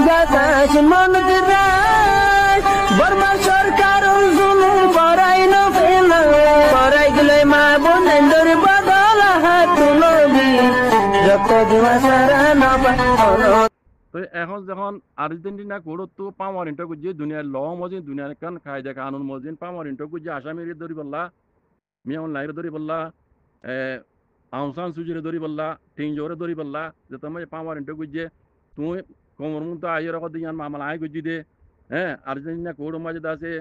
বাতাস মন্দিরায় বর্মা সরকার জুলুম করাই না ফেলা করাই গেলে মা বোনেদের বদল হাত তুলবি যত দিবা সারা না তো এখন যখন আর্জেন্টিনা কোড়ত তো পাওয়ার ইন্টো গুজি দুনিয়ার ল মজিন দুনিয়ার কান কায়দা কানুন মজিন পাওয়ার ইন্টো গুজি আসামির ধরি বললা মিয়াউন লাইর ধরি বললা আউসান সুজিরে ধরি বললা টিং জোরে ধরি বললা যে তুমি পাওয়ার ইন্টো গুজি তুই কোমর মুন তো আইয়ের কত দিয়ান মামলা আই গুজি দে হ্যাঁ আর্জেন্টিনা কোড় মাঝে দাসে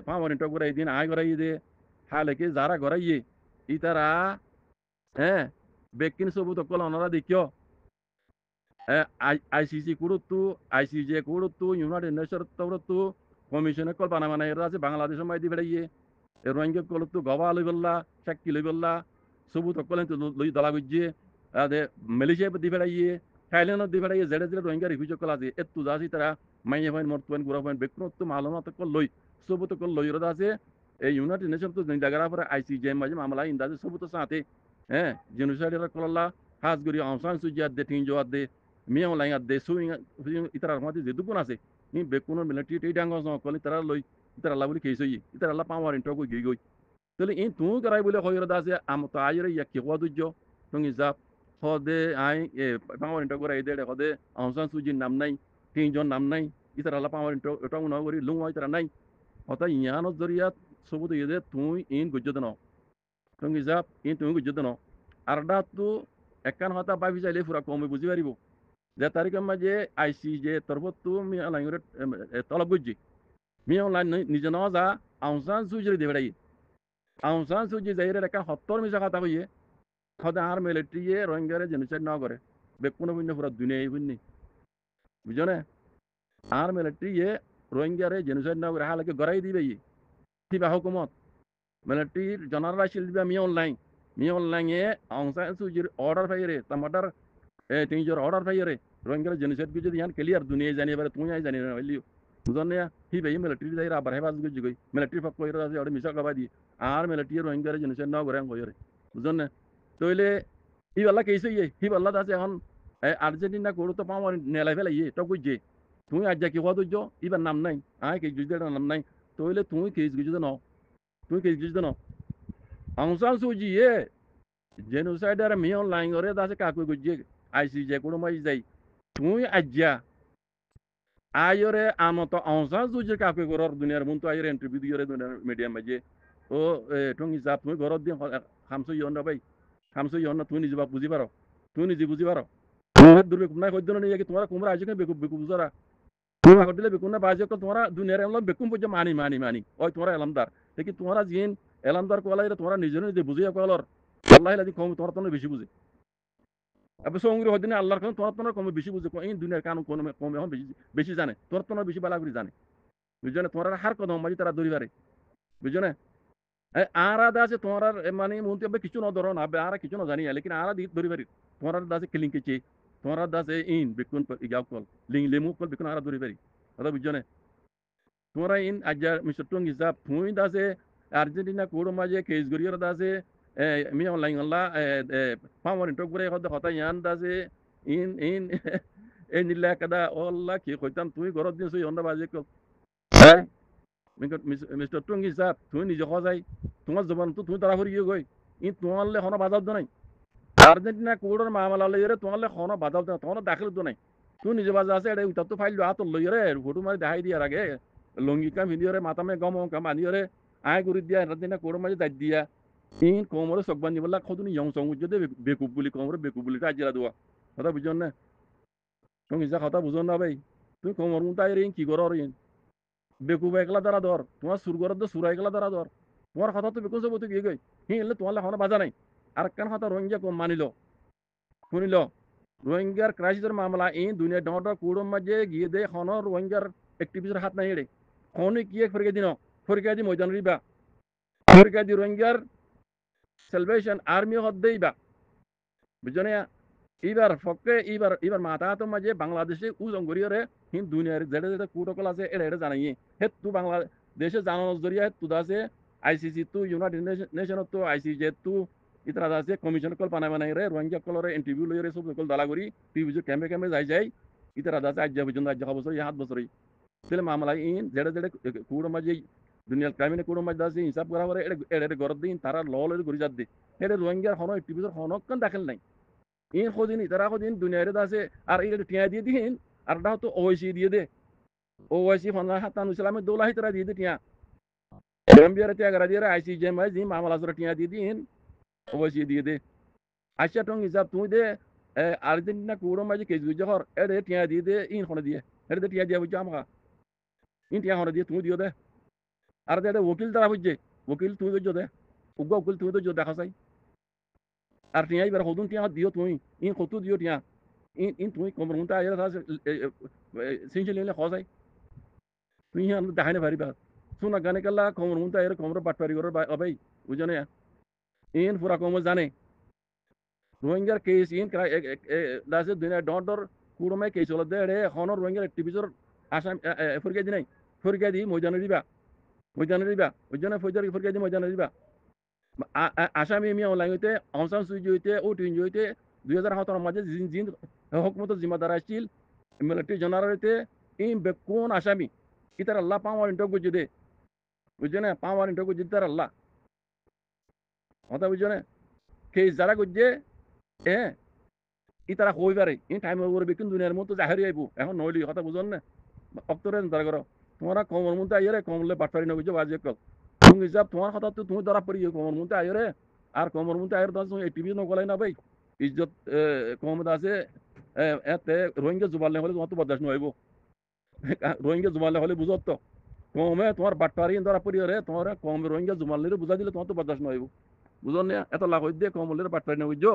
পাওয়ার ইন্টো করে দিন আই করাই দে হালে কি যারা করাইয়ে ইতারা হ্যাঁ বেকিন সবুত কল ওনারা দেখিও আইসিসি কুড়ুত্তু আইসিজে কুড়ুত্তু ইউনাইটেড নেশন তৌরত্তু কমিশনে কল বানা এরা আছে বাংলাদেশের মাই দি বেড়াইয়ে রোহিঙ্গা কলত্তু গবা লই বললা সাক্ষী লই বললা সবুত কলেন তো লই দলা গুজিয়ে আদে মালয়েশিয়া দি বেড়াইয়ে থাইল্যান্ড দি বেড়াইয়ে জেডে জেডে রোহিঙ্গা রিফিউজি কল আছে এত্তু যাসি তারা মাইয়ে ফাইন মরতুয়ান গুড়া ফাইন বেকুনত্তু মালুমাত কল লই সবুত কল লই রদা আছে এই ইউনাইটেড নেশন তো জায়গা পরে আইসিজে মাঝে মামলা ইন্দাজে সবুত সাথে হ্যাঁ জেনোসাইড কললা হাজগুড়ি আহসান সুজিয়াত দে টিং জোয়াত দে মিয়াও লাইং দে সুইং ইতার মধ্যে যে দুগুণ আছে নি বেকুনো মিলিটারি টেই ডাঙ্গস ন কলি তারা লই ইতার আল্লাহ বলি কেইছই ইতার আল্লাহ পাওয়ার ইন্টো কই গই তাহলে ইন তু করাই বলে হইরা দাসে আম তো আইরে ইয়া কি ওয়াদুজ টঙ্গি জাপ হদে আই পাওয়ার ইন্টো করে এদে হদে আহসান সুজি নাম নাই টিং জন নাম নাই ইতার আল্লাহ পাওয়ার ইন্টো এটা মনে করি লুং হয় তারা নাই হতা ইয়ানো জরিয়াত সবুত ইদে তুই ইন গুজ্জত ন টঙ্গি জাপ ইন তুই গুজ্জত ন আরডা তো একান হতা ভাবি চাইলে পুরা কমে বুঝি পারিব যে তারিখের মাঝে আইসি যে তরবত্তু মিয়া লাইনের তলব গুজি মিয়া লাইন নিজে ন যা আউসান সুজিরে দে বেড়াই আউসান সুজি যাইরে একটা হত্তর মিশা কথা কইয়ে খদা আর মিলিটারিয়ে রোহিঙ্গারে জেনোসাইড না করে বেকুনো বুঝনে পুরা দুনিয়াই বুঝনি বুঝো না আর মিলিটারিয়ে রোহিঙ্গারে জেনোসাইড না করে হালকে গড়াই দিবে কিবা হুকুমত মিলিটারির জেনারেল আসিল দিবা মিয়া অনলাইনে আউসান সুজির অর্ডার পাইরে তামাটার তিনজোর অর্ডার পাইরে রোহিঙ্গার জেনোসাইড গুজি ইয়ান ক্লিয়ার দুনিয়া জানি এবারে তুই আই জানি না হইলিও বুঝনে হি ভাই মিলিটারি যাইরা আবার হেবাজ গুজি গই মিলিটারি ফাক কইরা আছে ওটা মিশা কবা দি আর মিলিটারি রোহিঙ্গার জেনোসাইড না করে কইরে বুঝনে তইলে হি বাল্লা কেইছে হি বাল্লা আছে এখন আর্জেন্টিনা কোড় তো পাওয়ার নেলাই ফেলাই তো গুজি তুই আজ কি হওয়া দুজ ইবার নাম নাই আয় কে গুজি নাম নাই তইলে তুই কেস গুজি ন তুই কেস গুজি ন আউসান সুজি জেনোসাইডার মিয়ন লাইঙ্গরে দাসে কাকু গুজি আইসিজে কোনো মাই যাই তুই আজ্জা আয়রে আমতো আউসান সুজি কাকু গরর দুনিয়ার মন তো আয়রে ইন্টারভিউ দিয়রে দুনিয়ার মিডিয়া মাঝে ও টঙ্গি জাপ তুই ঘরত দি খামসো ইয়ন না ভাই খামসো ইয়ন না তুই নিজে বাপ বুঝি পারো তুই নিজে বুঝি পারো দূরবে কুমনা কইদন না কি তোমার কুমরা আজকে বেকু বেকু বুঝরা তুমি আগত দিলে বেকুন না বাজে তোমার দুনিয়ার এলাম বেকুম বুঝে মানি ওই তোমার এলামদার দেখি তোমার জিন এলামদার কোয়ালাই তোমার নিজে নিজে বুঝিয়া কোয়ালর আল্লাহ লাদি কম তোমার তো বেশি বুঝে আবার সঙ্গী হদিনে আল্লাহর কারণ তোমার তো কম বেশি বুঝে এই দুনিয়ার কানুন কোন কম এখন বেশি বেশি জানে তোমার তো বেশি বালা করে জানে বুঝছো না তোমার হার কদম মাঝে তারা দৌড়ি পারে বুঝছো না আর আদা আছে তোমার মানে মন্ত্রী কিছু না ধরো না আর কিছু না জানি লেকিন আর দি দৌড়ি পারি তোমার দাসে কিলিং কেছে তোমার দাসে ইন বেকুন ইয়াও কল লিং লেমু কল বেকুন আর দৌড়ি পারি কথা বুঝছো না তোমার ইন আজ মিস্টার টং হিসাব তুমি দাসে আর্জেন্টিনা কোড় মাঝে কেস গরিয়র দাসে mi online la power in tokbre hod hota yan daze in en illa kada olla ki koitam tui gorod din sui onda baje ko mister Tongi সাহেব তুমি নিজে হজাই তোমার জবান তো তুমি তারা করি গই ই তোমারলে হন বাজাব তো নাই আর্জেন্টিনা কোড়র মামলা লইরে তোমারলে হন বাজাব তো তোমার দাখিল তো নাই তুই নিজে বাজা আছে এটা উত্তর তো ফাইল আত লইরে ফটো মারি দেখাই দিয়ার আগে লঙ্গি কাম ভিডিওরে মাথামে গম কাম আনিরে আয় করি দিয়া আর্জেন্টিনা কোড়র মাঝে দাই দিয়া ইন কোমরে সকবান নিবলা খদুনি ইয়ং সং উজ্জে বেকুব বুলি কোমরে বেকুব বুলি কাজিরা দোয়া কথা বুঝন না তুমি যা কথা বুঝন না ভাই তুমি কোমর মুতা ইন কি করর ইন বেকুব একলা দ্বারা ধর তোমার সুরগর তো সুরা একলা দ্বারা ধর তোমার কথা তো বেকুন সব তো গিয়ে গই হি এলে তোমার লেখনা বাজা নাই আর কান কথা রোহিঙ্গা কম মানিল শুনিল রোহিঙ্গার ক্রাইসিসের মামলা ইন দুনিয়া ডর কুড়ম মাঝে গিয়ে দে খন রোহিঙ্গার একটিভিস্টের হাত নাই এড়ে খনি কি ফরিকে দিন ফরিকে দি ময়দান রিবা ফরিকে দি রোহিঙ্গার সেলভেশন আর্মি হদ্দেইবা বুঝনে এবার ফকে এবার মাথা তো মাঝে বাংলাদেশে উজং গরিয়রে হিন দুনিয়ার যেটা যেটা কুটকল আছে এটা এটা জানাই হে তু বাংলাদেশে জানানোর জরিয়া তু দাসে আইসিসি তু ইউনাইটেড নেশন তু আইসিজে তু ইতরা দাসে কমিশন কল বানাই রে রোহিঙ্গা কলরে ইন্টারভিউ লইরে সব কল দালা করি টিভি ক্যাম্পে যাই ইতারা দাসে আজ পর্যন্ত আজ বছর 7 বছরই তাহলে মামলা ইন যেটা যেটা কুড়ো মাঝে দুনিয়ার ক্রাইমিনে কুড়ো মাঝে দাসে হিসাব করা পরে এটা গরদ দিন তারা ললের ঘুরি যাত দি এটা রোহিঙ্গার হন টিভির হনকন দাখিল নাই ইন খোঁজিন ইতারা খোঁজিন দুনিয়ারে দাসে আর এটা টিয়া দিয়ে দিন আর এটা হতো ওইসি দিয়ে দে ওইসি ফোন হাতান ইসলামের দৌলা হিতারা দিয়ে দে টিয়া গাম্বিয়ারে টিয়া গড়া দিয়ে আইসি জে মাই জি মামলা জোরা টিয়া দিয়ে দিন ওইসি দিয়ে দে আচ্ছা টং হিসাব তুমি দে আর্জেন্টিনা কুড়ো মাঝে কেজি জহর এটা টিয়া দিয়ে দে ইন খনে দিয়ে এটা টিয়া দিয়া বুঝছো আমাকে ইন টিয়া খনে দিয়ে তুমি দিও দে আর এটা ওকিল তারা বুঝছে ওকিল তুমি বুঝছো দে উগ্র উকিল তুমি তো দেখা চাই আর টিয়া এবার হদুন টিয়া দিও তুমি ইন কত দিও টিয়া ইন ইন তুমি কমর মুন্তা আইরা থাস সিনচে লিলে খসাই তুই হিয়ান দেখাইনে পারিবা শুনা গানে কাল্লা কমর মুন্তা আইরা কমর বাটপারি করে ভাই বুঝনে ইন পুরা কমর জানে রোহিঙ্গার কেস ইন দাসে দুনিয়া ডর কুড়মাই কেস হলো দে এখনো রোহিঙ্গার টিভিজর আসাম ফরিকা দি নাই ফরিকা দি ময়দানে দিবা ওই জন্য ফরিকা দি ময়দানে দিবা আসামি মিয়া অনলাইন হইতে অংসান সুইজি হইতে ও টুইনজি হইতে 2017 মাঝে জিন জিন হুকুমত জিম্মাদার আসছিল মিলিটারি জেনারেল হইতে ইন বেকুন আসামি ইতার আল্লাহ পাওয়ার ইন্টো গুজি দে বুঝছে না পাওয়ার ইন্টো গুজি তার আল্লাহ কথা বুঝছো না কেস যারা গুজে ইতারা কই পারে ইন টাইম ওভার বেকিন দুনিয়ার মতো জাহেরি আইবো এখন নইলি কথা বুঝন না অক্তরে তার করো তোমরা কমর মধ্যে আইরে কমলে বাটপারি না বুঝছো বাজে কল তুমি হিসাব তোমার কথা তো তুমি ধরা পড়ি কমর মধ্যে আইরে আর কমর মধ্যে আইরে তো টিভি নকলাই না ভাই ইজ্জত কমত আছে এতে রোহিঙ্গা জুবালে হলে তোমার তো বরদাস্ত নইব রোহিঙ্গা জুবালে হলে বুঝত তো কমে তোমার বাটপারি ধরা পড়ি রে তোমার কমে রোহিঙ্গা জুমালে বুঝা দিলে তোমার তো বরদাস্ত নইব বুঝন না এত লাভ হইতে কমলের বাটপারি না বুঝছো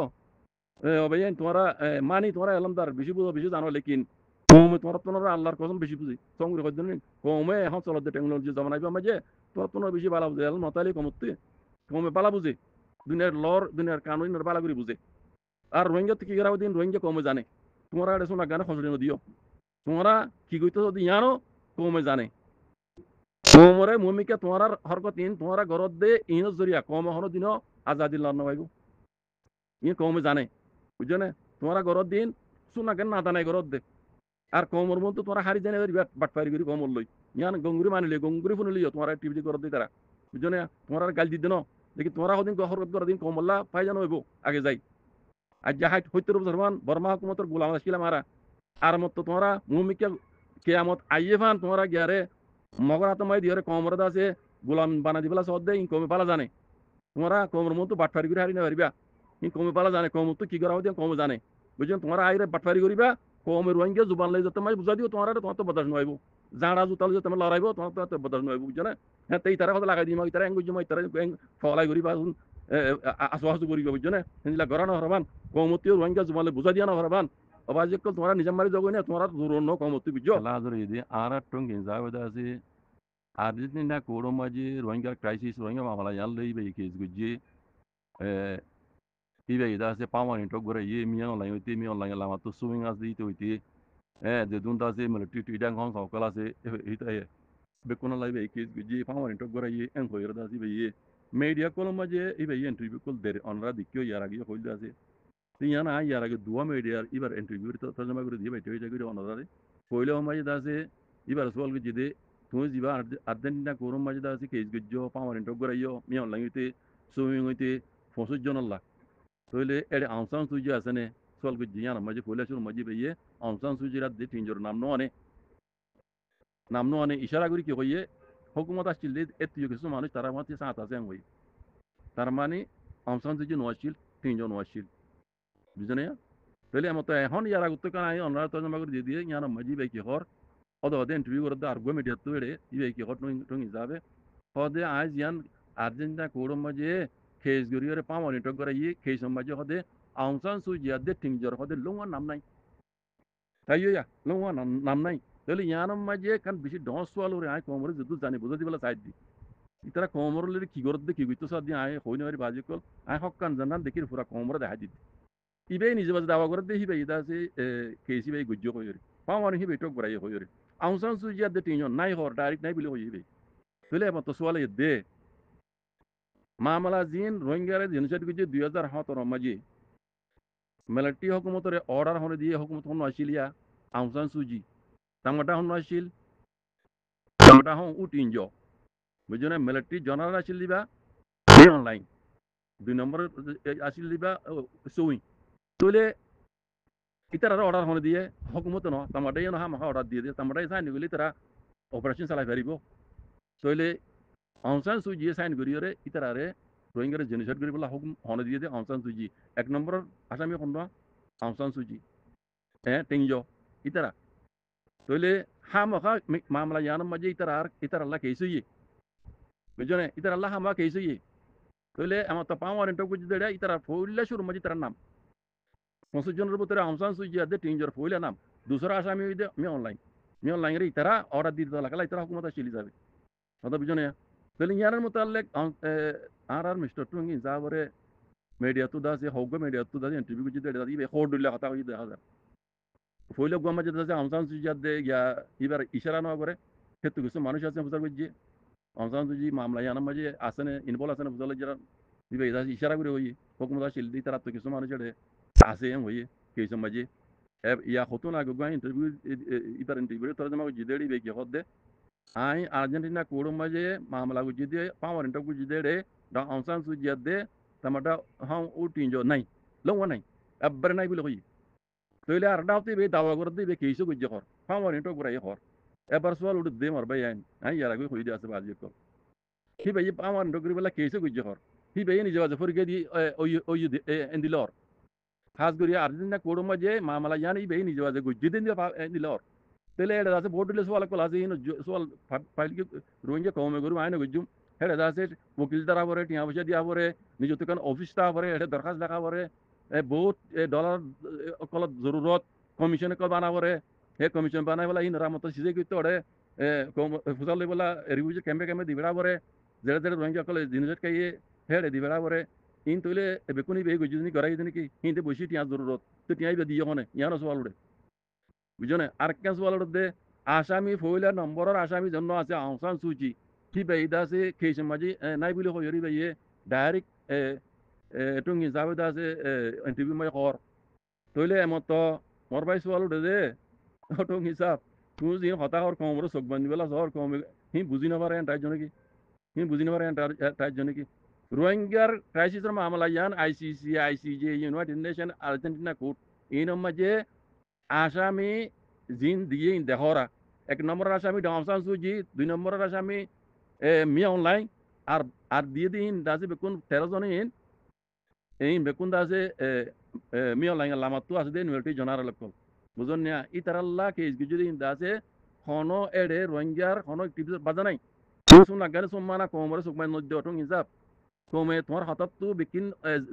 ভাই তোমরা মানি তোমরা এলাম তার বেশি বুঝো বেশি জানো লেকিন কমে তোমরা আল্লাহর কসম বেশি বুঝি সঙ্গে কইছেন কমে এখন চলতে টেকনোলজি জমানাইবা মাঝে তোমরা বেশি বালা বুঝে এলাম নতালি কমতে কমে বালা বুঝে দুনিয়ার লর দুনিয়ার কানুন বালা করে বুঝে আর রোহিঙ্গা কি করা দিন রোহিঙ্গা কমে জানে তোমরা এটা শোনা গানে খসড়ি দিও তোমরা কি কইতো যদি জানো কমে জানে কমরে ভূমিকা তোমার হরকত ইন তোমরা ঘরত দে ইন জরিয়া কম হনো দিন আজাদি লড় নবাইব ইয়ে কমে জানে বুঝছো না তোমরা ঘরত দিন শোনা কেন না জানাই ঘরত দে আর কমর মতো তোমরা হারি জানে বাটপারি করি কমর লই ইয়ান গঙ্গুরি মানিলে গঙ্গুরি ফোন লিও তোমরা টিভি ঘরত দি তারা বুঝছো না তোমরা গাল দিতে ন দেখি তোমরা হদিন হরকত করে দিন কমল্লা পাই জানো হইব আগে যাই আর যা হাইট হইতে রহমান বর্মা হুকুমতর গোলাম আসছিলাম আর মত তোমরা ভূমিকা কেয়ামত আইয়ে ফান তোমরা গিয়ারে মগর হাতমাই দিয়ে কমর আছে গোলাম বানা দিবেলা সদ দেয় কমে পালা জানে তোমরা কমর মতো বাটফারি করে হারি না পারিবা কমে পালা জানে কম তো কি করা দিয়ে কমে জানে বুঝছেন তোমরা আইরে বাটফারি করিবা কমে রোহিঙ্গা জুবান লাই যাতে মাই বুঝা দিও তোমার তো বদাস নইব জাঁড়া জুতাল যে তোমার লড়াইব তোমার তো বদাস নইব বুঝছো না হ্যাঁ তাই তারা কথা লাগাই দিই তারা এঙ্গুজ মই তারা ফলাই করিবা আসো আসু করিবা বুঝছো না সেগুলা গড়া না হরবান কমতিও রোহিঙ্গা জুবালে বুঝা দিয়া না হরবান অবাজিক তোমরা নিজের মারি যাবো না তোমরা দূর ন কমতি বুঝছো লাজরে দি আর টঙ্গিন যাওদা আছে আর্জেন্টিনা কোড়ো মাঝে রোহিঙ্গা ক্রাইসিস রোহিঙ্গা মামলা ইয়ান লই বে কেস গুজি ibe ida se pawani to gore ye mi on lain ti mi on lain lama to suing as di to ti de dun da se mel ti dang hong so kala se ita ye be kono lai be kes ji pawani to gore ye en ko yerda si be ye media kono maje ibe ye interview kol der onra dikyo yara gi hol da se ti yana yara ge duwa media ibar interview to tajama gore di be te je gore onra re koile maje da se ibar sol ge jide tu jiba argentina kono maje da se kes gjo pawani to gore yo mi on lain ti suing ti fosu jonalla toile ede ansan suji asane sol gu jiyana maji kola shuru maji beye ansan suji rat de tinjor namno ane ishara guri ki hoye hukumat ashil et yugesu manu taramati saata sen hoye tarmani ansan suji no ashil tinjor no ashil bizane ya toile amato hon yara gutto kana ay onra to magur de diye yana maji be ki hor odo de interview gorda argument yattu ede ibe ki hot no hisabe hode az yan argentina kodo maji case গরিয়রে পাওয়ানি talk করে ইয়ে case মাঝে হদে আউনসান সুজিয়া দে টিংজর হদে লংওয়া নাম নাই তাইও ইয়া লংওয়া নাম নাই তাহলে ইয়ানম মাঝে কান বেশি ডস ওয়াল ওরে আই কোমরে যদু জানি বুঝা দিবেলা সাইড দি ইতারা কোমর লে কি গরদ কি গইতো সাদি আই হইনে বাড়ি বাজি কল আই হক্কান জানান দেখি পুরা কোমরে দেখা দিত ইবে নিজে বাজ দাওয়া করে দেহি বে ইদা সে কেসি বে গুজ্জো কইরে পাওয়ানি হি বে টক গরাই হইরে আউনসান সুজিয়া দে টিংজন নাই হর ডাইরেক্ট নাই বলে হইবে তাহলে এবার তো সোয়ালে দে মামলা জিন রোহিঙ্গারে জিনিসের কিছু 2017 মাঝে মিলিটারি হুকুমতরে অর্ডার হনে দিয়ে হুকুমত হন Ashulia Aung San Suu Kyi tamata hon ashil tamata hon utinjo bujone military general ashil liba be online 2 number ashil liba sewing tole itara order hon diye hukumat no tamata yeno ha ma order diye tamata sign guli tara operation salai paribo tole Aung San Suu Kyi sign guriore itarare রোহিঙ্গার genocide করে বলা হুকুম হনে দিয়ে দে Aung সান সুজি 1 নম্বর আসামি কোন Aung সান সুজি টেংজো ইতারা তইলে হামখা মামলা ইয়ানম মাঝে ইতারা আল্লাহ কেইসুই বুঝনে ইতারা আল্লাহ হামা কেইসুই তইলে আমার তো পাওয়ার ইন্টার বুঝি দেড়া ইতারা ফইলা শুরু মাঝে তার নাম 50 জনের ভিতরে আউং সান সুজি আদে টেংজোর ফইলা নাম দুসরা আসামি হইদে মি অনলাইন রে ইতারা অর্ডার দিতে লাগলা ইতারা হুকুমত চলি যাবে কথা বুঝনে তইলে ইয়ানের মোতালেক আর মিস্টার টুঙ্গি যাবরে media tu da se hoga media tu da interview ji de da ibe khodulla hata hoyi de hazar foilo goma je da Aung San Suu Kyi de ya ibar ishara no করে হেতু কিছু মানুষ আছে বুঝার বুঝি Aung San Suu Kyi মামলা ইয়ানা মাঝে আসনে ইনভলভ আসনে বুঝালে যারা ইবে ইদা ইশারা করে হই হুকুমত শিল দি তারা তো কিছু মানুষ জড়ে আছে হই কিছু মাঝে ইয়া হতো না গো ইন্টারভিউ ইবার ইন্টারভিউ তরজমা জি দেড়ি বে কি হদে আই আর্জেন্টিনা কোড় মাঝে মামলা গুজি de পাওয়ার ইন্টারভিউ গুজি de da Aung San Suu Kyi de tamata hang utinjo nai longwa nai abbar nai bilo yi toile ar dawti be dawa gordi be keiso gujje khor famani to gurai khor ebar swal ud de mar bayan ai yara go khoidi ase baji ko hi be amar ndo gri bela keiso gujje khor hi be ni jawaze forge di oyu endilor khas guri arjinna koduma je mamala yani be ni jawaze gujje din endilor tele eda ase board le swal ko lase ino swal file ki roinge kome guru aina gujjum হেডে দাসে উকিল দ্বারা পরে টিয়া পয়সা দিয়া পরে নিজে তো অফিস তা পরে এটা দরখাস্ত লেখা পরে বহুত ডলার কলত জরুরত কমিশন কল বানা পরে হে কমিশন বানাই বলা ইন রামত সিজে করতে ওরে ফুসাল লই বলা রিভিউ ক্যাম্পে দিবেড়া পরে যেড়ে যেড়ে রোহিঙ্গা কল জিনিস কাইয়ে হেডে দিবেড়া পরে ইন তইলে বেকুনি বে গজুনি করাই দিন কি হিন্দে বসি টিয়া জরুরত তো টিয়াই বে দিও হনে ইয়ানো সওয়াল উড়ে বুঝনে আর কেন সওয়াল উড়ে আসামি ফইলা নম্বরের আসামি জন্য আছে আউং সান সু চি কি বেইদা সে কেশন মাঝে নাই বলে হইরি বেয়ে ডাইরেক্ট টুঙ্গি যাবে দা সে ইন্টারভিউ মাই কর তইলে এমত মোর ভাই সওয়াল উঠে দে টুঙ্গি সাহেব তুই যে হতা কর কমর চোখ বান্ধি বেলা সর কম হি বুঝি না পারে তার জন্য কি হি বুঝি না পারে তার জন্য কি রোহিঙ্গার ক্রাইসিসের মামলা ইয়ান ICC ICJ united nation Argentina court এই মাঝে আসামি জিন দিয়ে দেহরা 1 নম্বর আসামি আউং সান সু চি 2 নম্বর আসামি মিয়া অনলাইন আর দিয়ে দিন দাসে বেকুন 13 জন এই বেকুন দাসে মিয়া অনলাইন লামাতু আছে দে মিলিটারি জেনারেল কল বুঝুন না ইতারাল্লাহ কেস গিজুদি দাসে খনো এডে রোহিঙ্গার খনো টিপস বাজা নাই শুন না গানে সম্মানা কোমরে সুকমাই নদ্য টং হিসাব কোমে তোমার হঠাৎ তো বিকিন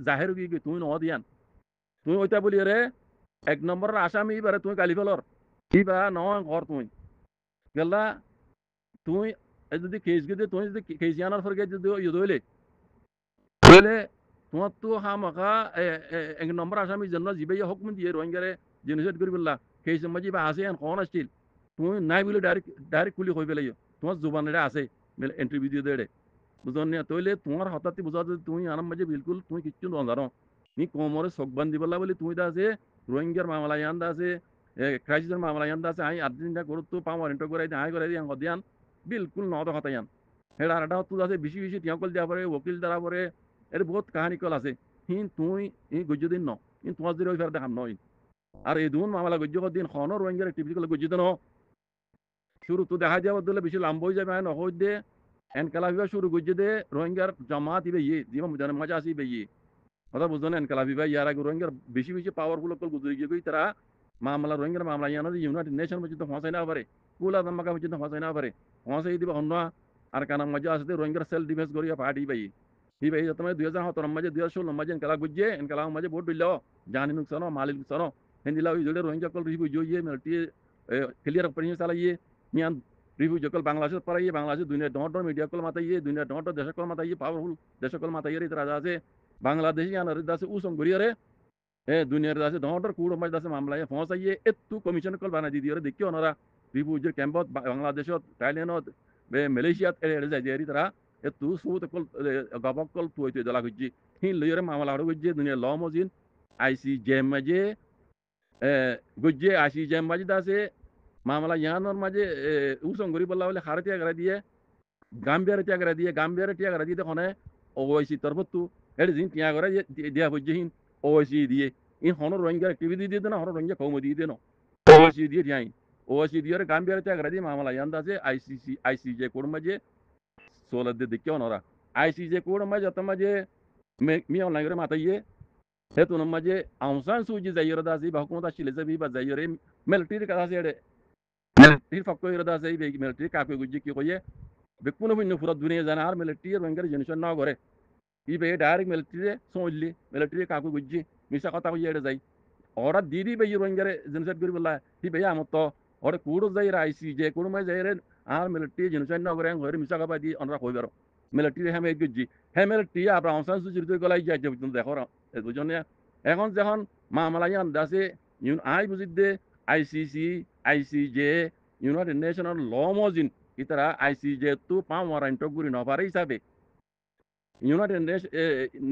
জাহের গি তুমি ন দিয়ান তুমি ওইটা বলি রে 1 নম্বর আসামি বারে তুমি গালি ফেলর কিবা নয় ঘর তুমি গেলা তুমি যদি কেস গিয়ে তুমি যদি কেস জানার ফরগে যদি ইদলে তাহলে তোমার তো হামাকা 1 নম্বর আসামি জন্য জিবে হুকুম দিয়ে রোহিঙ্গারে জেনোসাইড করি বললা কেস মাঝি বা আছে এন কোন আসছিল তুমি নাই বলে ডাইরেক্ট কুলি কই পেলাই তোমার জুবানরে আছে ইন্টারভিউ দিয়ে দেড়ে বুঝন না তাহলে তোমার হঠাৎ বুঝা যদি তুমি আনাম মাঝে বিলকুল তুমি কিচ্ছু ন জানো নি কোমরে চোখ বান্ধি বললা বলে তুমি দা আছে রোহিঙ্গার মামলা ইয়ান্দা আছে ক্রাইসিসের মামলা ইয়ান্দা আছে আই আর্জেন্টিনা করতো পাওয়ার ইন্টার করে আই করে দিয়ান হদিয়ান बिल्कुल नौ तो हतायान हेड़ा आड़ा तू दासे बिशी बिशी तिया कल दिया परे वकील द्वारा परे एरे बहुत कहानी कल आसे हिन तुई इ गुज्जु दिन न इन तुआ जिरो फेर देखाम न इन আর এই দুন মামলা গজ্য দিন খনো রোহিঙ্গার টিভি কল গজ্য দেন শুরু তো দেখা যাবে বদলে বেশি লাম্ব হয়ে যাবে না হই দে এন কালাবিবা শুরু গজ্য দে রোহিঙ্গার জামাত ইবে ইয়ে দিবা মুজানে মজা আসি বে ইয়ে কথা বুঝছেন এন কালাবিবা ইয়ারা রোহিঙ্গার বেশি বেশি পাওয়ারফুল কল গুজরি গই তারা মামলা রোহিঙ্গার মামলা ইয়ানা ইউনাইটেড নেশন পর্যন্ত পৌঁছাই না পারে কুলা দামাকা পর্যন্ত পৌঁছাই না পারে পৌঁছাই দিবা অন্য আর কানা মজা আসতে রোহিঙ্গার সেলফ ডিফেন্স করিয়া পার্টি বাই হি ভাই তুমি 2017 মাঝে 2016 মাঝে এনকালা গুজে এনকালা মাঝে ভোট দিল জানি নুকসানো মালিক নুকসানো হিন্দিলা ওই জোড়ে রোহিঙ্গা কল রিভিউ জইয়ে মিলিটারি ক্লিয়ার অপারেশন চালাইয়ে মিয়ান রিভিউ জকল বাংলাদেশ পারাইয়ে বাংলাদেশ দুনিয়া ডট মিডিয়া কল মাতাইয়ে দুনিয়া ডট দেশ কল মাতাইয়ে পাওয়ারফুল দেশ কল মাতাইয়ে তারা আছে বাংলাদেশি আনার দাসে উসং গরিয়ারে দুনিয়ার দাসে ডট কুড় মাঝ দাসে মামলায় পৌঁছাইয়ে এতু কমিশন কল বানাই দিদিয়ে দেখিও ওনারা রিভিউ যে ক্যাম্পত বাংলাদেশত থাইল্যান্ডত মালয়েশিয়াত এড়ে যায় যে তারা এতু সুত কল গবক কল তুই দলা গুজি হিন লইরে মামলা হড় গুজি দুনিয়া ল মজিন আইসি জে মাঝে গজ্জে আসি যে মাঝে আছে মামলা ইয়ানোর মাঝে উসং করি বললা বলে হারে টিয়া দিয়ে গাম্বিয়ারে টিয়া দিয়ে দেখনে ওইসি তরফতু এটি জিন টিয়া করে দিয়া বুঝিহীন ওইসি দিয়ে ইন হন রোহিঙ্গা অ্যাক্টিভিটি দিয়ে দেন হন রোহিঙ্গা কৌম দিয়ে দেন ওইসি দিয়ে টিয়াইন ওইসি দিয়ে গাম্বিয়ারে টিয়া দিয়ে মামলা ইয়ান আছে আইসিজে কোড মাঝে সোলার দিয়ে দেখে ওরা আইসিজে কোড মাঝে অত মাঝে মিয়া অনলাইন করে মাতাইয়ে হেতু মাঝে আউসান সুজি যাইয়র দাসি বা হুকুমত আসলে যাবি বা যাইয়রে মিলিটারি কাছে এড়ে মিলিটারি ফক্ক ইরা দাসি মিলিটারি কাকে গুজি কি কইয়ে বেকুনো ভিন্ন পুরো দুনিয়া জানা আর মিলিটারি রোহিঙ্গার জিনিস না করে ইবে ডাইরেক্ট মিলিটারি সোইলি মিলিটারি কাকু গুজি মিশা কথা কইয়ে এড়ে যাই ওরা দিদি বে রোহিঙ্গার জিনিস করি বলা ইবে আমত ওরে কুড়ো যাই আইসি যে কোন মাই যাই রে আর মিলিটারি জিনিস না করে ঘরে মিশা কথা দি অনরা কইবার মিলিটারি হ্যাঁ গুজি হ্যাঁ মিলিটারি আপনার আউসান সুজির তো গলাই যাই দেখো বুঝনে এখন যখন মামলা ইয়ান দাসে আই বুঝিদে ICC ICJ united national law মজিন ইতারা আইসিজে তো পাওয়ার গুরি নপারে হিসাবে ইউনাইটেড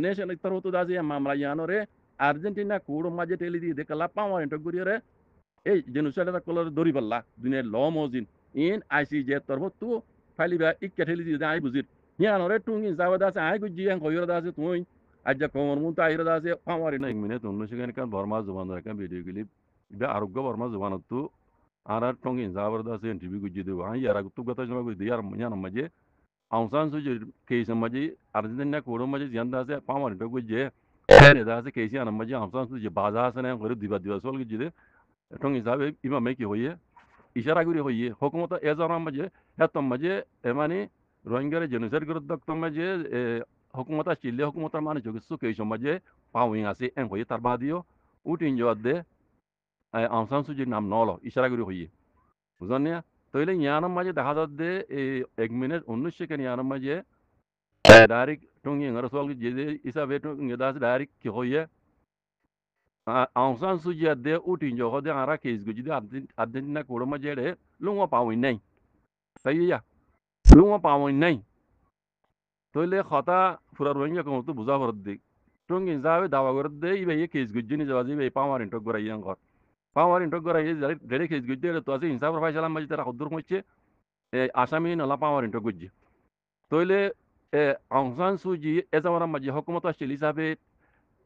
নেশন ইতার হতো দাসে মামলা ইয়ানোরে আর্জেন্টিনা কুড়ো মাঝে টেলি দিয়ে দেখলা পাওয়ার গুরি রে এই জেনুসাইডার কলর দরি পাল্লা দুনিয়ার ল মজিন ইন আইসিজে তরফ তো ফাইলিবা ইক্কা ঠেলি দিয়ে আই বুঝির ইয়ানোরে টুঙ্গি যাওয়া দাসে আই গুজি ইয়ান কইরা দাসে তুই আজ কমর মুতা আইরা দাসে পাওয়ার না 1 মিনিট অন্য সেখানে কান বর্মা জবান রাখা ভিডিও ক্লিপ ইবা আরোগ্য বর্মা জবানত তো আর টঙ্গি যাবার দাসে ইন্টারভিউ গুজি দেব আই ইয়ারা তো কথা জমা গুজি ইয়ার ইয়ান মাঝে আউসান সুজি কেস মাঝে আর্জেন্টিনা কোড়ো মাঝে জিয়ান দাসে পাওয়ার তো গুজি এনে দাসে কেসি আন মাঝে আউসান সুজি বাজা আছে না করে দিবা সল গুজি দে টঙ্গি যাবে ইমা মেকি হইয়ে ইশারা করি হইয়ে হুকুমত এজার মাঝে হেতম মাঝে এমানি রোহিঙ্গারে জেনোসাইড করে দক্তম মাঝে হুকুমতা চিল্লে হুকুমতার মানে যোগ সুকে সমাজে পাউইং আছে এন হয়ে তার বাদিও উঠিন জোয়াদ দে আউসান সুজির নাম নল ইশারা করি হইয়ে বুঝলেন না তইলে ইয়ানোর মাঝে দেখা যাচ্ছে 1 মিনিট 19 সেকেন্ড ইয়ানোর মাঝে ডাইরেক্ট টঙ্গি রসল যে হিসাবে টঙ্গি দাস ডাইরেক্ট কি হইয়ে আউসান সুজি দে উঠিন জোগ দে আরা কেস গুজি দে আর্জেন্টিনা কোড়ো মাঝে রে লুঙ্গো পাউইং নাই তাই ইয়া লুঙ্গো পাউইং নাই তইলে কথা পুরা রোহিঙ্গা কম তো বুঝা ভরত দিক টঙ্গি যাবে দাওয়া করে দে ইবে কেস গুজিনি যাওয়া যাবে পাওয়ার ইন্টক করাই ইয়াঙ্গর পাওয়ার ইন্টক করাই ডেড়ে কেস গুজি তো আছে হিসাব ফাইসালাম মাঝে তারা কদ্দুর হচ্ছে আসামি নলা পাওয়ার ইন্টক গুজি তইলে আউসান সুজি এজামার মাঝে হুকুমত আসছিল হিসাবে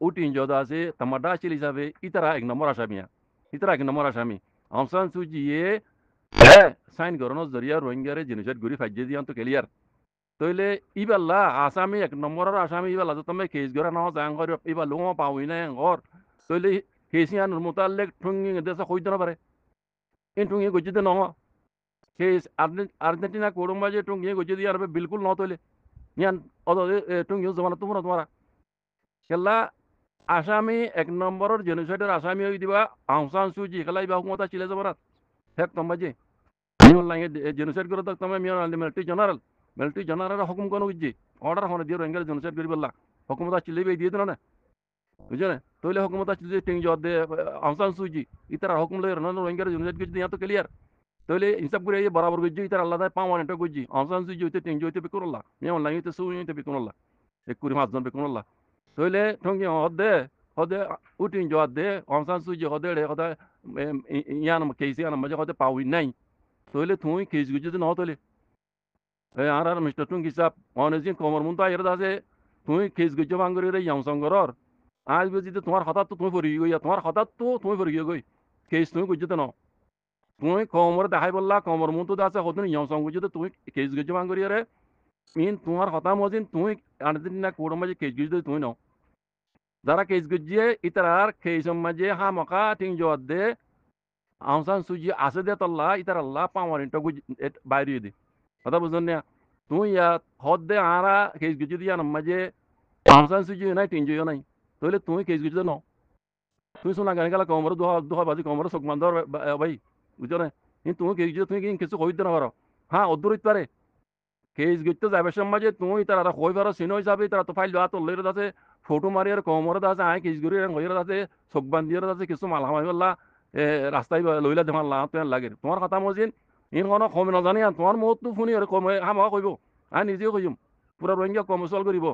উটিন জদা আছে তামাডা আসছিল হিসাবে ইতারা 1 নম্বর আসামিয়া ইতারা 1 নম্বর আসামি আউসান সুজি সাইন করানোর জরিয়া রোহিঙ্গারে জেনোসাইড ঘুরি ফাইজে দিয়ান তো ক্লিয়ার তইলে ইবাল্লা আসামি 1 নম্বরের আসামি ইবাল্লা তুমি কেস গড়া নাও জাং করে ইবা লুঙো পাউই না ঘর তইলে কেসিয়ান মুতাল্লেক ঠুঙ্গি দেশে কইতে না পারে ইন ঠুঙ্গি গজিতে ন কেস আর্জেন্টিনা কোড়ো মাঝে ঠুঙ্গি গজি দিয়ে আর বিলকুল ন তইলে ইয়ান অদ ঠুঙ্গি জমানা তোমারা কেলা আসামি 1 নম্বরের জেনোসাইডের আসামি হই দিবা আউসান সুজি খেলা ইবা হুকুমতা চিলে যাবারাত হেক তোমাজে নিয়ল লাগে জেনোসাইড করে তক তুমি মিয়ার মিলিটারি জেনারেল হুকুম কোন বুঝছি অর্ডার হনে দিয়ে রোহিঙ্গার জেনোসাইড করি বললা হুকুমত চিলে বে দিয়ে দিল না বুঝছো না তইলে হুকুমত চিলে টিং জদ দে আউসান সুজি ইতারা হুকুম লই রোহিঙ্গার জেনোসাইড করছি ইয়া তো ক্লিয়ার তইলে হিসাব করে এই বরাবর গুজি ইতারা আল্লাহ পাওয়ান এটা গুজি আউসান সুজি হইতে টিং জইতে বিকুরল্লাহ মিয়া অনলাইন হইতে সুই হইতে বিকুরল্লাহ এক কুড়ি মাস জন বিকুরল্লাহ তইলে ঠঙ্গি হদে উটিন জদ দে আউসান সুজি হদে রে হদে ইয়ান কেসি আন মাঝে হদে পাউই নাই তইলে তুই কেস গুজি ন তইলে আর মিস্টার টুঙ্গি সাপ অনেজিন কমর মুন তো আইরা আছে তুই কেস গুজো বাঙ্গরি রে ইয়াংসঙ্গরর আজ বুঝি তোমার হঠাৎ তো তুমি পড়ি গইয়া তোমার হঠাৎ তো তুমি পড়ি গই কেস তুমি গুজতে ন তুই কমর দেখাই বললা কমর মুন তো আছে হতুন ইয়াংসং গুজতে তুই কেস গুজো বাঙ্গরি রে মিন তোমার হতা মজিন তুই আর্জেন্টিনা কোড়ো মাঝে কেস গুজতে তুই ন যারা কেস গুজিয়ে ইতারার কেস মাঝে হা মকা টিং জোয়াদ দে আউসান সুজি আছে দে তল্লা ইতার আল্লাহ পাওয়ার ইন্টা গুজ বাইরে দে কথা বুঝলেন না তুই ইয়াত হদ দে আরা কেস গুজি দিয়া মাঝে আউসান সুজি নাই টিং জয় নাই তইলে তুই কেস গুজি ন তুই শোনা গান গেলা কমর দুহা বাজি কমর চকমান দর ভাই বুঝছো না কিন্তু তুই কেস গুজি তুই কিছু কইতে না পারো হ্যাঁ অদূর হইতে পারে কেস গুজতে যাবে মাঝে তুই তারা কই পারো চিনো হিসাবে তারা তো ফাইল দেওয়া তোর আছে ফটো মারি আর কমর আছে আয় কেস গুড়ি হইর আছে চকবান দিয়ে আছে কিছু মালা মারি বললা রাস্তায় লইলা দেখান লাগে তোমার কথা মজিন ইন কোনো কম নাজানি তোমার মত তো শুনি আর কম হামা কইব আমি নিজেও কইম পুরা রোহিঙ্গা কমচল করিব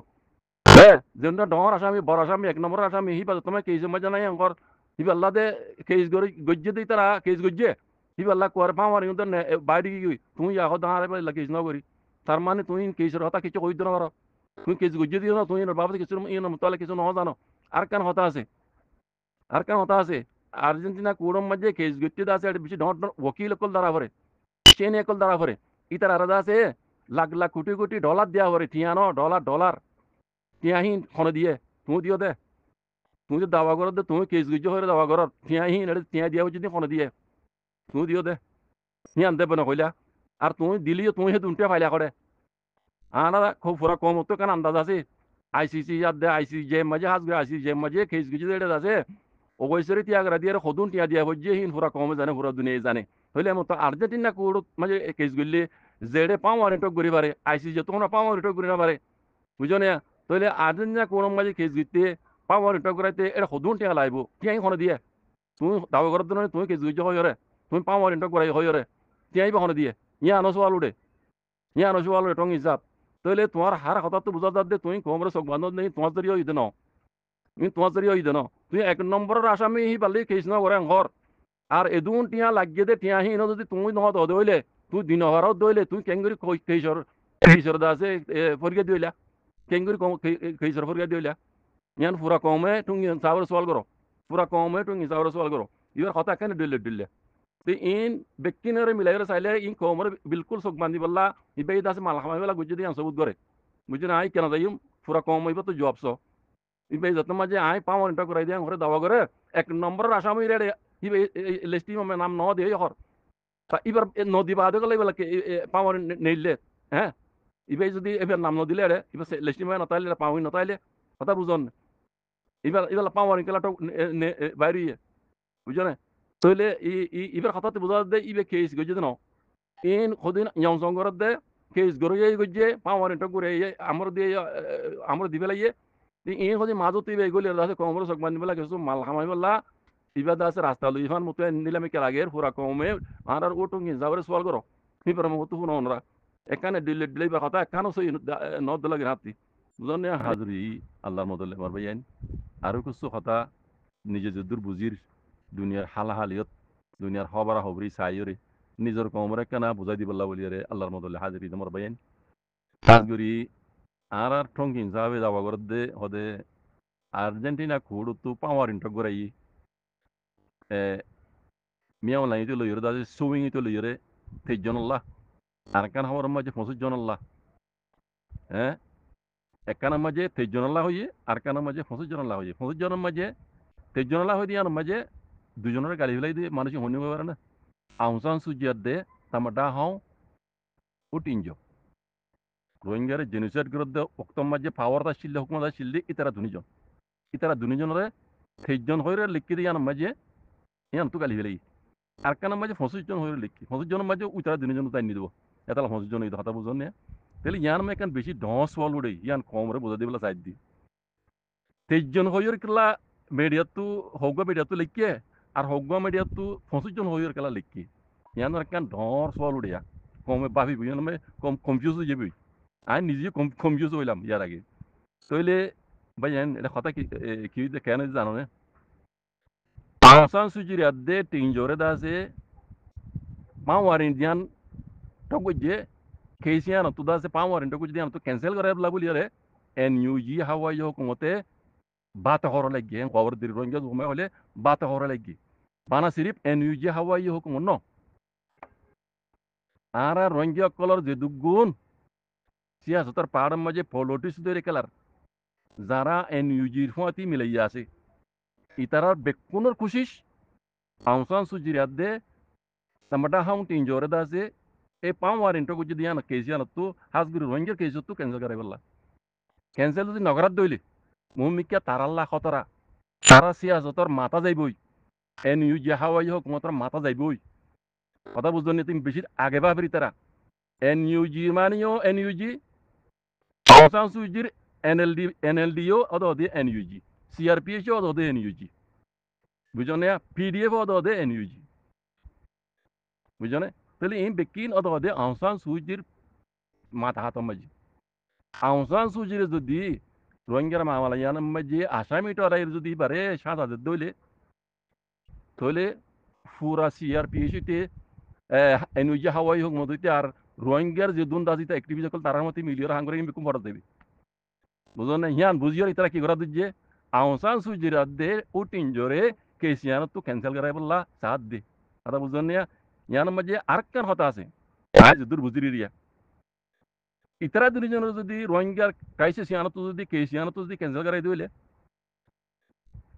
যেন ডর আসামি বড় আসামি 1 নম্বর আসামি হি পাজ তোমার কেস মাঝে নাই আঙ্কর হিবাল্লাদে কেস গজ্জে দিই তারা কেস গজ্জে হিবাল্লা কোয়ার পাওয়ার ইউন বাইরে গিয়ে তুই আহ দাঁড়ায় পাইলা কেস নগরি তার মানে তুই কেসের হতা কিছু কই দিন তুই কেস গজ্জে দিও না তুই বাবা কিছু ইয়ে তাহলে কিছু নহ জানো আর কেন হতা আছে আর কেন হতা আছে আর্জেন্টিনা কুড়ম মাঝে কেস গজ্জে আছে বেশি ডর ওকিল কল দ্বারা ভরে চেন একল দ্বারা ভরে ইতার আলাদা আছে লাখ লাখ কোটি কোটি ডলার দেওয়া ভরে টিয়ানো ডলার টিয়াহীন খনে দিয়ে তুই দিও দে তুই যে দাওয়া করত দে তুমি কেস গজ্জে হয়ে দাওয়া করত টিয়াহীন এটা টিয়া দিয়া হচ্ছে খনে দিয়ে তুই দিও দে হিয়ান দেবে না কইলা আর তুই দিলিও তুই হে দুনটা ফাইলা করে আনা খুব পুরা কম হতো কেন আন্দাজ আছে আইসিসি ইয়াদ দে আইসিসি মাঝে হাসবে আইসিসি মাঝে খেস গিয়ে এটা আছে ওগৈসরি তিয়াগরা দিয়ে সদুন টিয়া দিয়া হচ্ছে হিন পুরা কমে জানে পুরা দুনিয়া জানে হইলে মতো আর্জেন্টিনা কোড মাঝে কেস গিলি জেডে পাও আর এটক করি পারে আইসিসি তোমরা পাও আর এটক করি না পারে বুঝো না তাহলে আর্জেন্টিনা কোড মাঝে কেস গিতে পাও আর এটক করাইতে এটা সদুন টিয়া লাইব টিয়াই খনে দিয়ে তুমি দাবা করার জন্য তুমি কেস গিয়ে হয়ে তুমি পাও আর এটক করাই হয়ে টিয়াই বা খনে দিয়ে ইয়া আনসোয়াল উঠে ইয়া আনসোয়াল উঠে টং হিসাব তাহলে তোমার হার কথা তো বোঝা যাচ্ছে তুমি কোমরে চোখ বান্ধব নেই তোমার জরিয়ে হইতে ন তুমি তোমার জরিয়ে হইতে ন তুই এক নম্বরের আসামি হি পারলি কেস ন করে ঘর আর এদুন টিয়া লাগিয়ে দে টিয়া হি যদি তুমি নহ দইলে তুই দিন হওয়ারও দইলে তুই কেঙ্গুরি কেসর দাসে ফরিয়ে দিলা কেঙ্গুরি কেসর ফরিয়ে দিলা ইয়ান পুরা কমে তুমি হিসাবের সওয়াল করো পুরা কমে তুমি হিসাবের সওয়াল করো এবার কথা কেন দিলে তো ইন ব্যক্তিনরে মিলাইলে চাইলে ইন কমরে বিলকুল চোখ বান্ধি বললা ইবাই দাসে মাল খামাই বেলা গুজি দিয়ে সবুত করে বুঝি না আই কেন যাইম পুরা কম হইব তো জবস ইবাই যত মাঝে আই পাওয়ার ইন্টা করাই দিয়ে ঘরে দাওয়া করে এক নম্বরের আসামি রে ইবাই লিস্টি নাম ন দিয়ে হর তা এবার নদী বাদে গেলে এবার পাওয়ার নেইলে হ্যাঁ ইবাই যদি এবার নাম নদিলে রে এবার লিস্টি মানে নতাইলে পাওয়াই নতাইলে কথা বুঝন এবার এবার পাওয়ার ইনকালাটা বাইরে বুঝো না তাহলে এবার কথাতে বোঝা যায় ইবে কেস গজে ন in hodin yang songor de case goro ye gojje power into gore ye amor dibela ye in hodin mazo tibe gole da se komro sok ban bela kesu mal khamai bela iba da se rasta lu ifan mutu nilame ke lager pura kome arar oto ngi zawre swal goro ni param mutu hu nonra ekane dile ba khata ekano so no dala ginati বুঝলেন Hajri আল্লাহর মদলে মার ভাইয়ান আরো কিছু কথা নিজে যদুর বুজির দুনিয়ার হালাহালিয়ত দুনিয়ার হবারা হবরি সাইয়রে নিজের কমরে কেনা বুঝাই দিবল্লা বলিয়ারে আল্লাহর মদলে হাজিরি তোমার ভাইয়ান কাজগুরি আর ঠঙ্কিন যাবে যাওয়া করতে হদে আর্জেন্টিনা খুড় তো পাওয়ার ইন্টক গরাই মিয়াও নাই তো লইরে দাজে সুইং তো লইরে তেজনাল্লাহ আর কান হওয়ার মাঝে ফসুজনাল্লাহ হ্যাঁ একখানার মাঝে তেজনাল্লাহ হইয়ে আর কানার মাঝে ফসুজনাল্লাহ হইয়ে ফসুজনের মাঝে তেজনাল্লাহ হয়ে দিয়ে মাঝে দুজনের গালি ফেলাই দিয়ে মানুষ হনি পারে না আউসান সুজিয়ার দে তামাডা হাও উটিনজো রোহিঙ্গারে জেনোসাইড বিরুদ্ধে অক্তম মাঝে পাওয়ারটা শিল্লে হুকুমত শিল্লে ইতারা দুনিজনরে তেইশজন হয়ে লিখি দিয়ে মাঝে ইয়ান তো গালি ফেলাই আর কানার মাঝে 25 জন হয়ে লিখি 25 জনের মাঝে উইতারা দুনিজন তাই নিয়ে দেবো এটা 25 জন এই কথা বুঝুন না তাহলে ইয়ান মেকান বেশি ডস ওয়াল উড়ে ইয়ান কমরে বোঝা দিবলা সাইড দি 23 জন হয়ে কেলা মিডিয়াতো হগা মিডিয়াতো লিখিয়ে আর হগা মিডিয়াতো 25 জন হয়ে কেলা লিখি ইয়ান কান ডস ওয়াল উড়ে কমে ভাবি বুঝুন মে কনফিউজ হয়ে যাবি আমি নিজে কনফিউজ হইলাম ইয়ার আগে তাইলে ভাইয়ান এটা কথা কি কেন জানো না আসান সুজির আদে তিনজোরে দাসে পাওয়ার ইন্ডিয়ান টকুজে কেসিয়ান তো দাসে পাওয়ার ইন্ডিয়ান টকুজে তো ক্যান্সেল করে বলা বলিয়ারে এনইউজি হাওয়াই হুকুমতে বাত হর লাগি খবর দির রোহিঙ্গা ঘুমে হলে বাত হর লাগি বানা সিরিফ এনইউজি হাওয়াই হুকুম ন আর রোহিঙ্গা কলর যে দুগুণ সিয়াসতের পাহাড়ের মাঝে পলিটিক্স তৈরি খেলার যারা এনইউজির ফাঁতি মিলাইয়া আছে ইতারার বেকুনের খুশিস আউসান সুজির আদে তামাটা হাউং তিনজোরে দাসে এই পাওয়ার ইন্টো গুজি দিয়া না কেসিয়ান তো হাজগুরি রোহিঙ্গার কেস তো ক্যান্সেল করাই বললা ক্যান্সেল যদি নগরাত দইলে মুমিকা তারাল্লা খতরা তারা সিয়াসতর মাথা যাইবই এনইউজি হাওয়াই হোক মাত্র মাথা যাইবই কথা বুঝছো নি তুমি বেশি আগে ভাবরি তারা এনইউজি মানিও এনইউজি আউসান সুজির এনএলডিও অদে এনইউজি সিআরপিএস অদে এনইউজি বুঝো না পিডিএফ অদে এনইউজি বুঝো না তাহলে এই বেকিন অদে আউসান সুজির মাথা হাত মাঝি আউসান সুজির যদি রোহিঙ্গার মামলা ইয়ান মাঝে আসামি টরাইর যদি পারে 7,000 দইলে তাহলে পুরা সিআরপিএসিতে এনুজি হাওয়াই হোক মধ্যে আর রোহিঙ্গার যে দুন দাজিতে অ্যাক্টিভিটি সকল তার মধ্যে মিলিয়র হাঙ্গরে বিকুম ফরত দেবে বুঝো না হিয়ান বুঝিও তারা কি করা দিচ্ছে আউসান সুজিরাত দে ও টিনজরে কেসিয়ান তো ক্যান্সেল করাই বললা সাথ দে কথা বুঝো না ইয়ান মাঝে আরেকখান কথা আছে আজ দূর বুঝিরি রিয়া ইতারা দুজন যদি রোহিঙ্গার কাইসে সিয়ানত যদি কেসিয়ানত যদি ক্যান্সেল করাই দিলে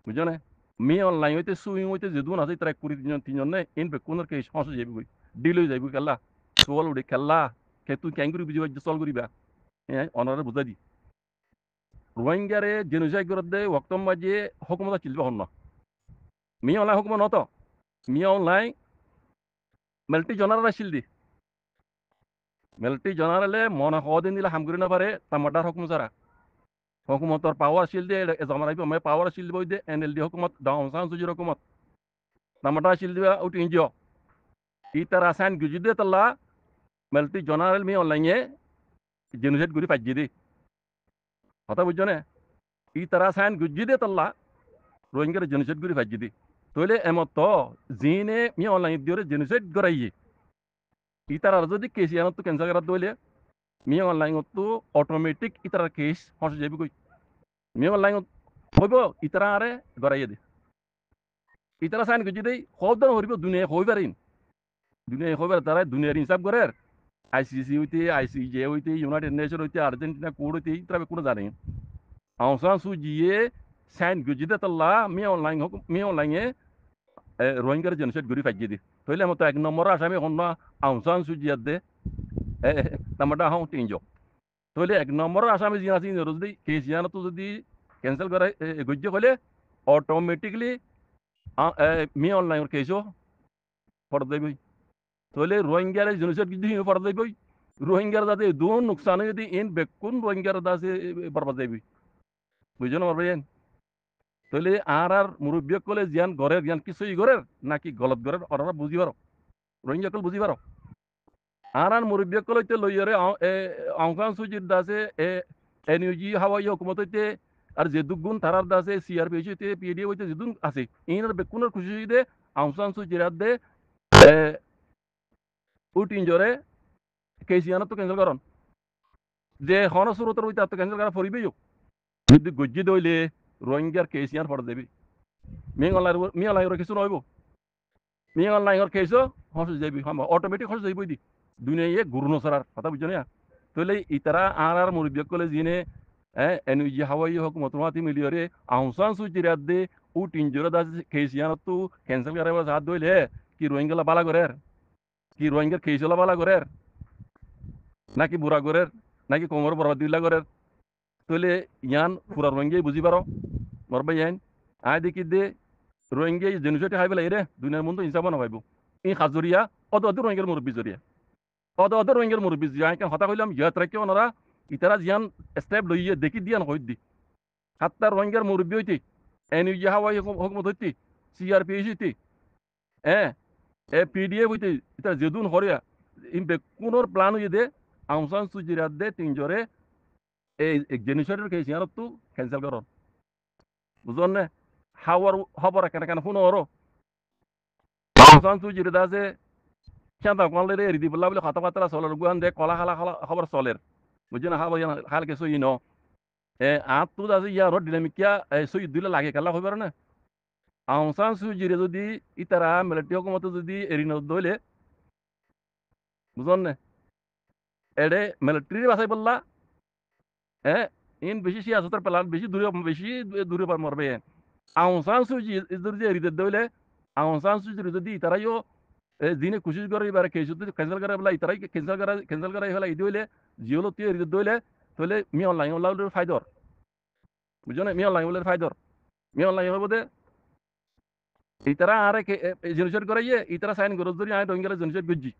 বুঝো না মি অনলাইন হইতে সুইং হইতে যেদুন আছে তারা কুড়ি তিনজন নে ইন বে কোনর কেস হসে যাবি কই ডিল হয়ে যাবি খেলা সোল উড়ে খেলা কে তুই ক্যাং করি বুঝিবা সল করিবা হ্যাঁ অনারে বুঝাই দি রোহিঙ্গারে জেনোসাইড করে দে ওয়াক্তম মাঝে হুকুমত চিলবে হন না মি অনলাইন হুকুম নত মি অনলাইন মেলটি জনারা শিল দি মেলটি জনারালে মনে হদিন দিলে হামগুরি না পারে তামাটার হুকুম সারা হুকুমতর পাওয়ার শিল দিয়ে জমানাই আমি পাওয়ার শিল বই দে এনএলডি হুকুমত ডাউনসান সুজির হুকুমত তামাটা শিল দিবা উঠি ইনজিও ই তার আসান গুজি দে তাল্লা মেলটি জনারেল মি অনলাইনে জেনোসাইড করি পাইজি দি কথা বুঝছো না ই তার আসান গুজি দে তাল্লা রোহিঙ্গার জেনোসাইড করি পাইজি দি তইলে এমত জিনে মি অনলাইন দিয়ে জেনোসাইড করাইয়ে ই তার যদি কেসিয়ানত তো ক্যান্সেল করা দইলে মি অনলাইন তো অটোমেটিক ইতার কেস হসে যাবি কই মি অনলাইন হইব ইতারা আরে গড়াইয়ে দে ইতারা সাইন গুজি দেই হবদান হরিব দুনিয়া হইবারিন দুনিয়া হইবার তারা দুনিয়ার হিসাব করে আইসিসি হইতে আইসিজে হইতে ইউনাইটেড নেশন হইতে আর্জেন্টিনা কোড হইতে ইতারা কোনো জানে আউসান সুজিয়ে সাইন গুজি দে তাল্লা মি অনলাইনে রোহিঙ্গার জেনোসাইড ঘুরি ফাইজি দি তইলে মতো এক নম্বর আসামি হন না আউসান সুজিয়াত দে তামাটা হাও তিনজো তাহলে এক নম্বর আসামি যিনি আছে যদি কেসিয়ানত যদি ক্যান্সেল করে গজ্য হলে অটোমেটিকলি মি অনলাইন কেসও ফরত দেবই তাহলে রোহিঙ্গার জেনোসাইড যদি ফরত দেবই রোহিঙ্গার যাতে দুন নুকসান যদি ইন বেকুন রোহিঙ্গার দাসে বরবাদ দেবই বুঝছো না পারবেন তাহলে আর মুরব্বী কলে জ্ঞান ঘরের জ্ঞান কিছুই ঘরের নাকি গলত ঘরের ওরা বুঝি পারো রোহিঙ্গা কল বুঝি পারো আর মুরব্বী কলতে লইয়ারে আউসান সুজির দাসে এনইউজি হাওয়াই হুকুমত হইতে আর যে দুগুণ তারার দাসে সিআরপিএস হইতে পিএডি হইতে যেদুন আছে ইনার বেকুনের খুশি দে আউসান সুজিরাত দে উটিন জরে কেসিয়ানত তো ক্যান্সেল করন যে হন সুরতর হইতে তো ক্যান্সেল করা পড়িবেই যদি গজ্জি দইলে রোহিঙ্গার কেসিয়ান ফটো দেবি মি অনলাইন কিছু নইব মি অনলাইন কেসও হসে যাবি অটোমেটিক হসে যাইবই দি দুনিয়া গুরুনো সারার কথা বুঝছো না তাহলে ইতারা আর মুরব্বী কলে জিনে এনইজি হাওয়াই হোক মতমাতি মিলিয়রে আউসান সুজিরাত দে ও তিনজোরে দাস কেসিয়ানত তো ক্যান্সেল করার হাত দইলে কি রোহিঙ্গালা বালা করের কি রোহিঙ্গার কেসলা বালা করের নাকি বুড়া করের নাকি কোমর বরবাদ দিলা করের তাহলে ইয়ান পুরা রোহিঙ্গাই বুঝি পারো মরবাই ইয়ান আয় দেখি দে রোহিঙ্গাই জেনোসাইড হাই বেলা এরে দুনিয়ার মন তো হিসাব না ভাইব ই হাজরিয়া অত রোহিঙ্গার মুরব্বী জরিয়া অত রোহিঙ্গার মুরব্বী জিয়া হতা কইলাম ইয়াত রাখি ওনারা ইতারা জিয়ান স্টেপ লইয়ে দেখি দিয়ান হইত দি হাত্তা রোহিঙ্গার মুরব্বী হইতে এনইউজি হাওয়াই হুকুমত হইতে সিআরপিএস হইতে পিডিএফ হইতে ইতারা যেদুন হরিয়া ইন বেকুনোর প্ল্যান হইয়ে দে আউসান সুজিরাত দে তিনজরে এই জেনোসাইডের কেস ইয়ানত তো ক্যান্সেল করন বুঝুন না হাওয়ার খবর কেন শুনো ওরো আউসান সুজিরাত আছে চাঁদা কোয়ালে রে রিদি বলা বলে কথা কথা চলের গুয়ান দে কলা খালা খবর চলের বুঝছেন না হাওয়া খাল কে সই ন আত তো আছে ইয়ার ডিনামিকিয়া সই দিলে লাগে খেলা হইবার না আউসান সুজিরে যদি ইতারা মিলিটারি হুকুমত যদি এরি নদলে বুঝুন না এডে মিলিটারি বাসাই বললা ইন বেশি সিয়াসতের প্ল্যান বেশি দূরে মরবে আউসান সুজি ইদর যে এরিতে দইলে আউসান সুজি যদি ইতারাইও দিনে কোশিশ করে এবারে কেস যদি ক্যান্সেল করে বলা ইতারাই ক্যান্সেল করা হলা ই দইলে জিওলো তুই এরিতে দইলে তাহলে মি অনলাইন ওলাউলের ফায়দর বুঝছো না মি অনলাইন ওলের ফায়দর মি অনলাইন হইব দে ইতারা আরে জেনোসাইড করাইয়ে ইতারা সাইন গরজ ধরি আয় রোহিঙ্গার জেনোসাইড গজ্জি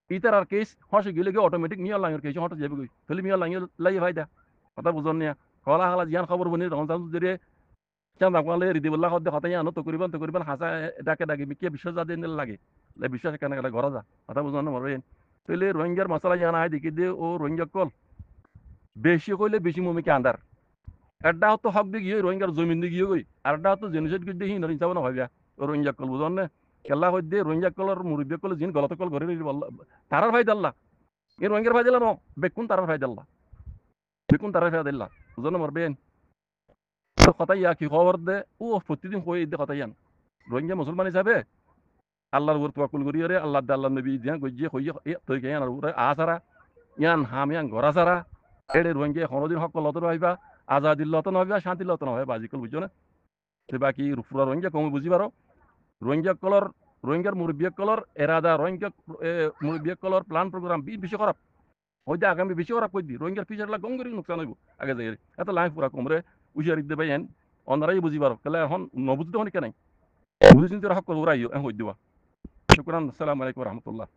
ইতার আর কেস হসে গেলে অটোমেটিক মি অনলাইনের কেস হটে যাবে তাহলে মি অনলাইন লাই ফায়দা কথা বুঝন না কলা হালা জিয়ান খবর বনি রমজান যদি চাঁদা কোয়ালে রিদি বললা হতে হতাই আনো তো করিবেন হাসা ডাকে মিকিয়া বিশ্বাস যা দিন লাগে বিশ্বাস কেন গেলে ঘর যা কথা বুঝন না মরবেন তাহলে রোহিঙ্গার মশলা জানা হয় দেখি দে ও রোহিঙ্গা কল বেশি কইলে বেশি মমিকে আন্দার একটা হতো হক দিয়ে গিয়ে রোহিঙ্গার জমিন দিয়ে গিয়ে গই আর একটা হতো জেনোসাইড করে দিয়ে হিন্দর হিসাব না ভাবিয়া রোহিঙ্গা কল বুঝন না কেল্লা হইতে রোহিঙ্গা কলর মুরব্বী কল জিন গলত কল ঘরে তারার ভাই দাল্লা এই রোহিঙ্গার ভাই দিলা ন বেকুন তারার ভাই দাল্লা বেকুন তারার ভাই দিল্লা বুঝন মরবেন তো কথা ইয়া কি খবর দে ও প্রতিদিন কই দে কথা ইয়ান রোহিঙ্গা মুসলমান হিসাবে আল্লাহর উপর তাওয়াক্কুল করি রে আল্লাহ দে আল্লাহ নবী দিয়া গজ্জে কইয়ে তই কে ইয়ান উপরে আসারা ইয়ান হাম ইয়ান গরা সারা এড়ে রোহিঙ্গা কোনোদিন হক লত হইবা আজাদির লত নহইবা শান্তির লত নহইবা বাজিকল বুঝছো না তো বাকি রুফুরা রোহিঙ্গা কম বুঝি পারো রোহিঙ্গা কলর রোহিঙ্গার মুরব্বী কলর এরাদা রোহিঙ্গা মুরব্বী কলর প্ল্যান প্রোগ্রাম বেশি খারাপ হয়তো আগামী বেশি খারাপ কই দি রোহিঙ্গার ফিচারলা গঙ্গরি নোকসান হইব আগে যাই এত লাইফ পুরা কমরে উশিয়ারি দে বাইন অনারাই বুঝি পারো তাহলে এখন নবুঝতে হন কেন বুঝি চিন্তার হক করে উড়াইও হই দিবা শুকরান আসসালামু আলাইকুম রহমতুল্লাহ